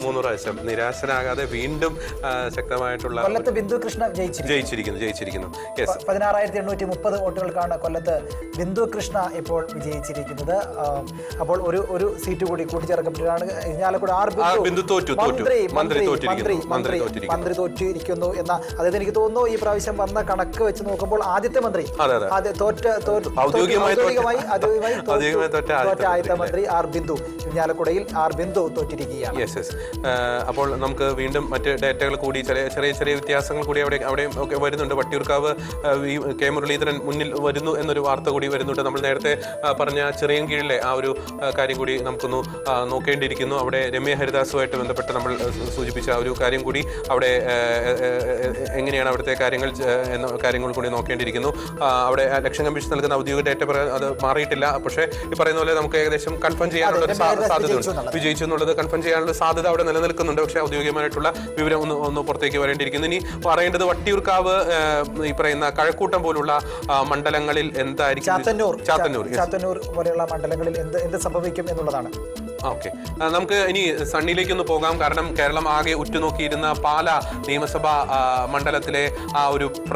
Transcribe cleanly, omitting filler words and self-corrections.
3 പ്രാവശ്യം നിരാശനാകാതെ വീണ്ടും ശക്തമായിട്ടുള്ള കൊല്ലത്ത് ബിന്ദു കൃഷ്ണ ജയിച്ചിരിക്കുന്നു. 16,830 വോട്ടുകൾക്കാണ് കൊല്ലത്ത് ബിന്ദു കൃഷ്ണ ഇപ്പോൾ വിജയിച്ചിരിക്കുന്നത്. അപ്പോൾ ഒരു സീറ്റ് കൂടി കൂട്ടിച്ചേർക്കപ്പെട്ടാണ് ഇരിഞ്ഞാലക്കുട മന്ത്രി തോറ്റിരിക്കുന്നു എന്ന അതായത് എനിക്ക് തോന്നുന്നു ഈ പ്രാവശ്യം വന്ന കണക്ക് വെച്ച് നോക്കുമ്പോൾ ആദ്യത്തെ മന്ത്രി ഔദ്യോഗികമായി തോറ്റ ആദ്യത്തെ മന്ത്രി ബിന്ദു ഇരിഞ്ഞാലക്കുടയിൽ ബിന്ദു തോറ്റിരിക്കുകയാണ്. അപ്പോൾ നമുക്ക് വീണ്ടും മറ്റ് ഡേറ്റകൾ കൂടി ചെറിയ വ്യത്യാസങ്ങൾ കൂടി അവിടെ ഒക്കെ വരുന്നുണ്ട്. വട്ടിയൂർക്കാവ് കെ മുരളീധരൻ മുന്നിൽ വരുന്നു എന്നൊരു വാർത്ത കൂടി വരുന്നുണ്ട്. നമ്മൾ നേരത്തെ പറഞ്ഞ ചെറിയൻകീഴിലെ ആ ഒരു കാര്യം കൂടി നമുക്കൊന്ന് നോക്കേണ്ടിയിരിക്കുന്നു. അവിടെ രമ്യ ഹരിദാസുമായിട്ട് ബന്ധപ്പെട്ട് നമ്മൾ സൂചിപ്പിച്ച ഒരു കാര്യം കൂടി അവിടെ എങ്ങനെയാണ് അവിടുത്തെ കാര്യങ്ങൾ കൂടി നോക്കേണ്ടിയിരിക്കുന്നു. അവിടെ ഇലക്ഷൻ കമ്മീഷൻ നൽകുന്ന ഔദ്യോഗിക ഡേറ്റ അത് മാറിയിട്ടില്ല. പക്ഷേ ഈ പറയുന്ന പോലെ നമുക്ക് ഏകദേശം കൺഫേം ചെയ്യാനുള്ള ഒരു സാധ്യതയുണ്ട്. വിജയിച്ചു എന്നുള്ളത് കൺഫേം ചെയ്യാനുള്ള സാധ്യത അവിടെ നിലനിൽക്കുന്നുണ്ട്. പക്ഷേ ഔദ്യോഗികമായിട്ടുള്ള വിവരം ഒന്ന് പുറത്തേക്ക് വരേണ്ടിയിരിക്കുന്നു. ഇനി പറയേണ്ടത് വട്ടിയൂർക്കാവ് ഈ പറയുന്ന കഴക്കൂട്ടം പോലുള്ള മണ്ഡലങ്ങളിൽ എന്തായിരിക്കും, ചാത്തന്നൂർ പോലെയുള്ള മണ്ഡലങ്ങളിൽ എന്ത് സംഭവിക്കും എന്നുള്ളതാണ്. ഓക്കെ, നമുക്ക് ഇനി സണ്ണിയിലേക്കൊന്ന് പോകാം. കാരണം കേരളം ആകെ ഉറ്റുനോക്കിയിരുന്ന പാലാ നിയമസഭാ മണ്ഡലത്തിലെ ആ ഒരു